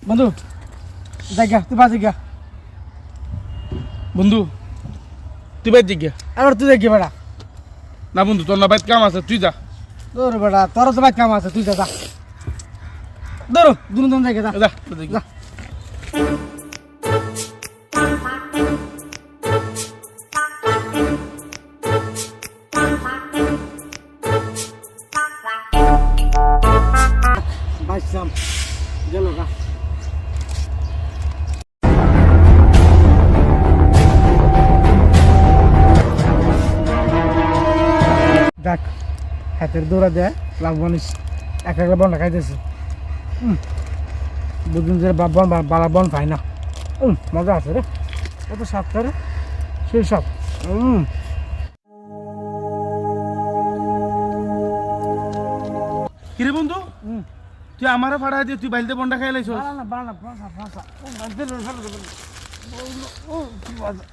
বন্ধু দেখা তুই বাজে গা বন্ধু তুই বাইর দিক গিয়া। এবার তুই দেখি বেড়া না বন্ধু তোর না বাইর কাম আছে তুই যা। তোর বেড়া তোর তো ভাই কাম আছে তুই যা যা ধরো দুজন দেখে যা যা দিক যা বাইসাম গেল গা দেখ হাতের দৌড়া দেয় লাভবানিস এক একটা বন খাইতেছি বুঝুন যে বন বালা বন পাই না মজা আছে রে কত স্বাদ করে সেই সব কিরে বন্ধু তুই আমারে ফাড়া দিয়ে তুই বাইলতে বন্ডা খাই লাইছ। বাড়া না বাড়া না ফাঁসা ফাঁসা ও কি মজা